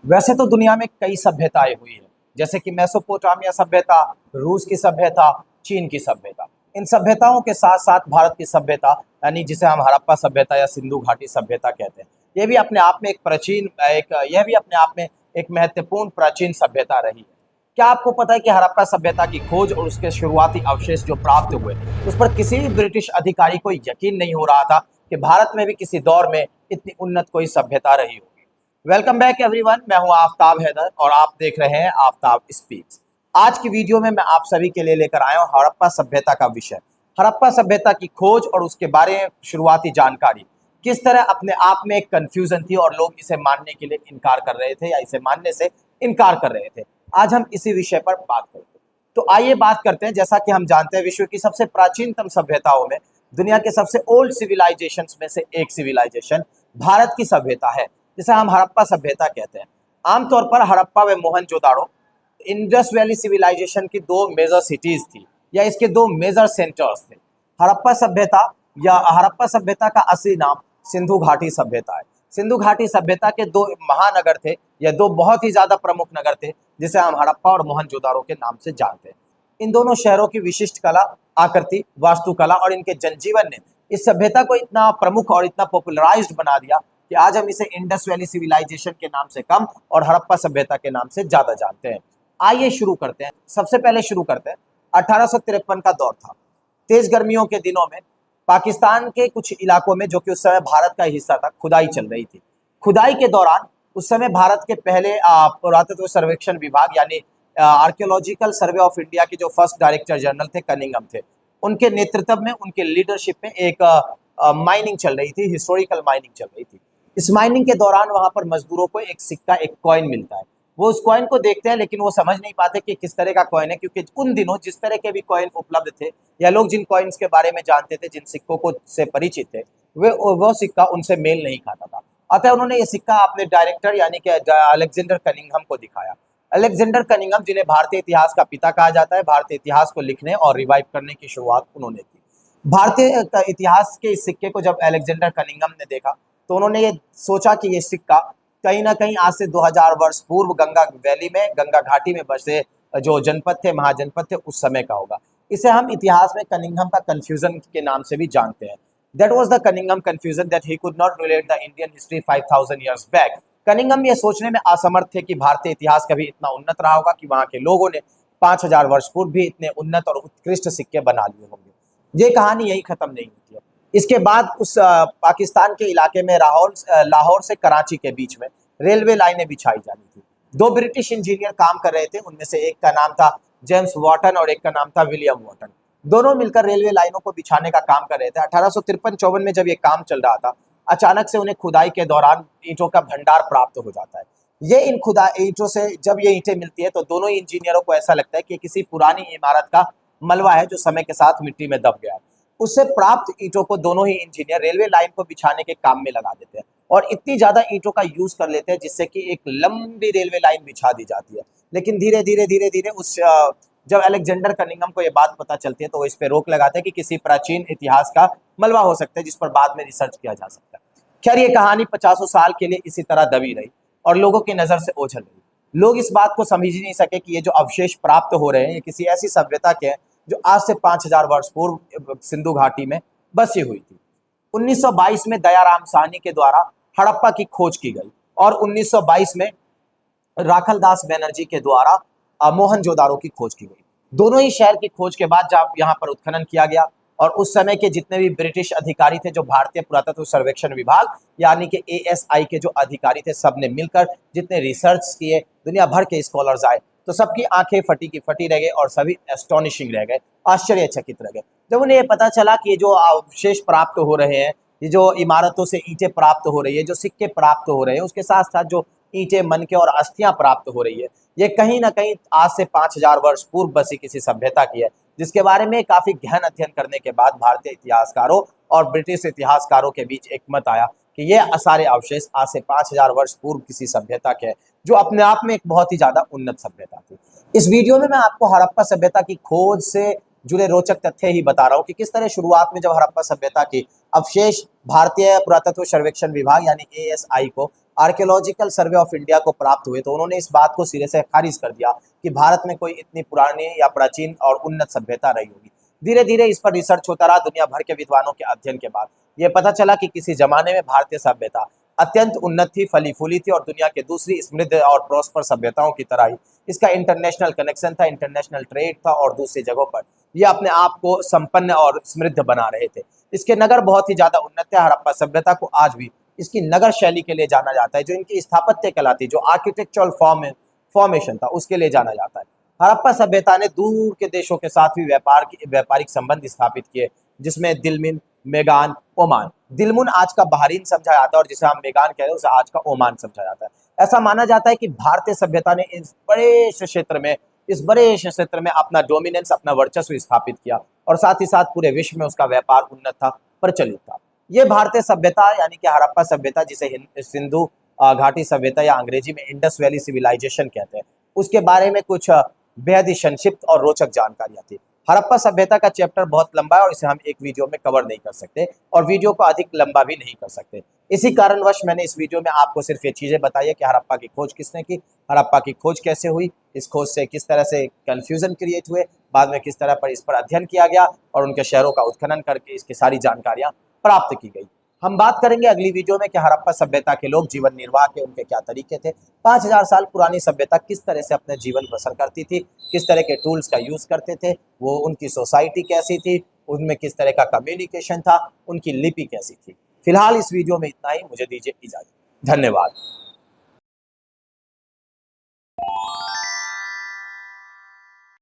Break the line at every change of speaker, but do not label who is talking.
वैसे तो दुनिया में कई सभ्यताएं हुई है, जैसे कि मेसोपोटामिया सभ्यता, रूस की सभ्यता, चीन की सभ्यता। इन सभ्यताओं के साथ साथ भारत की सभ्यता, यानी जिसे हम हड़प्पा सभ्यता या सिंधु घाटी सभ्यता कहते हैं, ये भी अपने आप में यह भी अपने आप में एक महत्वपूर्ण प्राचीन सभ्यता रही है। क्या आपको पता है कि हड़प्पा सभ्यता की खोज और उसके शुरुआती अवशेष जो प्राप्त हुए, उस पर किसी भी ब्रिटिश अधिकारी को यकीन नहीं हो रहा था कि भारत में भी किसी दौर में इतनी उन्नत कोई सभ्यता रही होगी। वेलकम बैक एवरीवन, मैं हूं आफ्ताब हैदर और आप देख रहे हैं आफ्ताब स्पीक्स। आज की वीडियो में मैं आप सभी के लिए लेकर आया हूं हड़प्पा सभ्यता का विषय। हड़प्पा सभ्यता की खोज और उसके बारे में शुरुआती जानकारी किस तरह अपने आप में एक कंफ्यूजन थी और लोग इसे मानने के लिए इनकार कर रहे थे या इसे मानने से इनकार कर रहे थे। आज हम इसी विषय पर बात करेंगे। तो आइए बात करते हैं। जैसा कि हम जानते हैं, विश्व की सबसे प्राचीनतम सभ्यताओं में, दुनिया के सबसे ओल्ड सिविलाइजेशंस में से एक सिविलाइजेशन भारत की सभ्यता है, जिसे हम हड़प्पा सभ्यता कहते हैं। आमतौर पर हड़प्पा व मोहनजोदाड़ो इंडस वैली सिविलाइजेशन की दो मेजर सिटीज थी, या इसके दो मेजर सेंटर्स थे। हड़प्पा सभ्यता हड़प्पा सभ्यता का असली नाम सिंधु घाटी सभ्यता है। सिंधु घाटी सभ्यता के दो महानगर थे, या दो बहुत ही ज्यादा प्रमुख नगर थे, जिसे हम हड़प्पा और मोहनजोदाड़ो के नाम से जानते हैं। इन दोनों शहरों की विशिष्ट कला, आकृति, वास्तुकला और इनके जनजीवन ने इस सभ्यता को इतना प्रमुख और इतना पॉपुलराइज्ड बना दिया कि आज हम इसे इंडस वैली सिविलाइजेशन के नाम से कम और हड़प्पा सभ्यता के नाम से ज्यादा जानते हैं। आइए शुरू करते हैं। सबसे पहले शुरू करते हैं। 1853 का दौर था। तेज गर्मियों के दिनों में पाकिस्तान के कुछ इलाकों में, जो कि उस समय भारत का हिस्सा था, खुदाई चल रही थी। खुदाई के दौरान उस समय भारत के पहले पुरातत्व सर्वेक्षण विभाग यानी आर्कियोलॉजिकल सर्वे ऑफ इंडिया के जो फर्स्ट डायरेक्टर जनरल थे, कनिंघम थे, उनके नेतृत्व में, उनके लीडरशिप में एक माइनिंग चल रही थी, हिस्टोरिकल माइनिंग चल रही थी। इस माइनिंग के दौरान वहां पर मजदूरों को एक सिक्का, एक कॉइन मिलता है। वो उस कॉइन को देखते हैं, लेकिन वो समझ नहीं पाते कि किस तरह का कॉइन है, क्योंकि उन दिनों जिस तरह के भी कॉइन उपलब्ध थे, या लोग जिन कॉइन्स के बारे में जानते थे, जिन सिक्कों को से परिचित थे, वो सिक्का उनसे मेल नहीं खाता था। अतः उन्होंने ये सिक्का अपने डायरेक्टर यानी कि अलेक्जेंडर कनिंघम को दिखाया। अलेक्जेंडर कनिंघम, जिन्हें भारतीय इतिहास का पिता कहा जाता है, भारतीय इतिहास को लिखने और रिवाइव करने की शुरुआत उन्होंने की। भारतीय इतिहास के इस सिक्के को जब अलेक्जेंडर कनिंघम ने देखा, तो उन्होंने ये सोचा कि ये सिक्का कहीं ना कहीं आज से 2000 वर्ष पूर्व गंगा वैली में, गंगा घाटी में बसे जो जनपद थे, महाजनपद थे, उस समय का होगा। इसे हम इतिहास में कनिंघम का कंफ्यूजन के नाम से भी जानते हैं। That was the Cunningham confusion that he could not relate the Indian history 5000 years back. Cunningham ये सोचने में असमर्थ थे कि भारतीय इतिहास कभी इतना उन्नत रहा होगा कि वहां के लोगों ने 5000 वर्ष पूर्व भी इतने उन्नत और उत्कृष्ट सिक्के बना लिए होंगे। ये कहानी यही खत्म नहीं होती है। इसके बाद उस पाकिस्तान के इलाके में लाहौर से कराची के बीच में रेलवे लाइनें बिछाई जानी थी। दो ब्रिटिश इंजीनियर काम कर रहे थे, उनमें से एक का नाम था जेम्स वॉटन और एक का नाम था विलियम वॉटन। दोनों मिलकर रेलवे लाइनों को बिछाने का काम कर रहे थे। 1853-54 में जब ये काम चल रहा था, अचानक से उन्हें खुदाई के दौरान ईंटों का भंडार प्राप्त हो जाता है। ये इन ईंटों से जब ये ईंटें मिलती है, तो दोनों ही इंजीनियरों को ऐसा लगता है कि किसी पुरानी इमारत का मलबा है जो समय के साथ मिट्टी में दब गया है। उससे प्राप्त ईंटों को दोनों ही इंजीनियर रेलवे लाइन को बिछाने के काम में लगा देते हैं, और इतनी ज्यादा ईंटों का यूज कर लेते हैं जिससे कि एक लंबी रेलवे लाइन बिछा दी जाती है। लेकिन धीरे धीरे जब अलेक्जेंडर कनिंघम को ये बात पता चलती है, तो वो इस पे रोक लगाते हैं कि किसी प्राचीन इतिहास का मलबा हो सकता है जिस पर बाद में रिसर्च किया जा सकता है। खैर, ये कहानी 50 साल के लिए इसी तरह दबी रही और लोगों की नजर से ओझल रही। लोग इस बात को समझ ही नहीं सके कि ये जो अवशेष प्राप्त हो रहे हैं, ये किसी ऐसी सभ्यता के हैं जो आज से 5000 वर्ष पूर्व सिंधु घाटी में बसी हुई थी। 1922 में दयाराम साहनी के द्वारा हड़प्पा की खोज की गई, और 1922 में राखलदास बनर्जी के द्वारा मोहनजोदाड़ो की खोज की गई। दोनों ही शहर की खोज के बाद जब यहाँ पर उत्खनन किया गया, और उस समय के जितने भी ब्रिटिश अधिकारी थे, जो भारतीय पुरातत्व सर्वेक्षण विभाग यानी कि ASI के जो अधिकारी थे, सबने मिलकर जितने रिसर्च किए, दुनिया भर के स्कॉलर्स आए, तो सबकी आंखें फटी की फटी रह गई और सभी एस्टोनिशिंग रह गए, आश्चर्यचकित रह गए। जब उन्हें ये पता चला कि ये जो अवशेष प्राप्त हो रहे हैं, ये जो इमारतों से ईंटें प्राप्त हो रही है, जो सिक्के प्राप्त हो रहे हैं, उसके साथ साथ जो ईंटें, मनके और अस्थियां प्राप्त हो रही है, ये कहीं ना कहीं आज से 5000 वर्ष पूर्व बसी किसी सभ्यता की है, जिसके बारे में काफी गहन अध्ययन करने के बाद भारतीय इतिहासकारों और ब्रिटिश इतिहासकारों के बीच एक मत आया कि ये सारे अवशेष आज से 5000 वर्ष पूर्व किसी सभ्यता के हैं, जो अपने आप में एक बहुत ही ज्यादा उन्नत सभ्यता थी। इस वीडियो में मैं आपको हड़प्पा सभ्यता की खोज से जुड़े रोचक तथ्य ही बता रहा हूँ कि किस तरह शुरुआत में जब हड़प्पा सभ्यता की अवशेष भारतीय पुरातत्व सर्वेक्षण विभाग यानी ASI को आर्कियोलॉजिकल सर्वे ऑफ इंडिया को प्राप्त हुए तो उन्होंने इस बात को सिरे से खारिज कर दिया कि भारत में कोई इतनी पुरानी या प्राचीन और उन्नत सभ्यता रही होगी। धीरे धीरे इस पर रिसर्च होता रहा। दुनिया भर के विद्वानों के अध्ययन के बाद यह पता चला कि किसी जमाने में भारतीय सभ्यता अत्यंत उन्नत थी, फली फूली थी और दुनिया के दूसरी समृद्ध और प्रॉस्पर सभ्यताओं की तरह ही इसका इंटरनेशनल कनेक्शन था, इंटरनेशनल ट्रेड था और दूसरी जगहों पर यह अपने आप को संपन्न और समृद्ध बना रहे थे। इसके नगर बहुत ही ज्यादा उन्नत थे। हड़प्पा सभ्यता को आज भी इसकी नगर शैली के लिए जाना जाता है, जो इनकी स्थापत्य कहलाती, जो आर्किटेक्चरल फॉर्मेशन था उसके लिए जाना जाता है। हड़प्पा सभ्यता ने दूर के देशों के साथ भी व्यापारिक संबंध स्थापित किए, जिसमें दिलमिन, मेगान, ओमान। दिलमुन आज का बहरीन समझा जाता है और जिसे हम मेगान कह रहे हैं उसे आज का ओमान समझा जाता है। ऐसा माना जाता है कि भारतीय सभ्यता ने इस बड़े क्षेत्र में अपना डोमिनेंस, अपना वर्चस्व स्थापित किया और साथ ही साथ पूरे विश्व में उसका व्यापार उन्नत था, प्रचलित था। ये भारतीय सभ्यता यानी कि हड़प्पा सभ्यता, जिसे सिंधु घाटी सभ्यता या अंग्रेजी में इंडस वैली सिविलाइजेशन कहते हैं, उसके बारे में कुछ बेहद ही संक्षिप्त और रोचक जानकारियां थी। हड़प्पा सभ्यता का चैप्टर बहुत लंबा है और इसे हम एक वीडियो में कवर नहीं कर सकते और वीडियो को अधिक लंबा भी नहीं कर सकते। इसी कारणवश मैंने इस वीडियो में आपको सिर्फ ये चीजें बताई है कि हड़प्पा की खोज किसने की, हड़प्पा की खोज कैसे हुई, इस खोज से किस तरह से कंफ्यूजन क्रिएट हुए, बाद में किस तरह पर इस पर अध्ययन किया गया और उनके शहरों का उत्खनन करके इसकी सारी जानकारियां प्राप्त की गई। हम बात करेंगे अगली वीडियो में कि हड़प्पा सभ्यता के लोग जीवन निर्वाह के उनके क्या तरीके थे, 5000 साल पुरानी सभ्यता किस तरह से अपने जीवन बसर करती थी, किस तरह के टूल्स का यूज करते थे, वो उनकी सोसाइटी कैसी थी, उनमें किस तरह का कम्युनिकेशन था, उनकी लिपि कैसी थी। फिलहाल इस वीडियो में इतना ही। मुझे दीजिए इजाजत। धन्यवाद।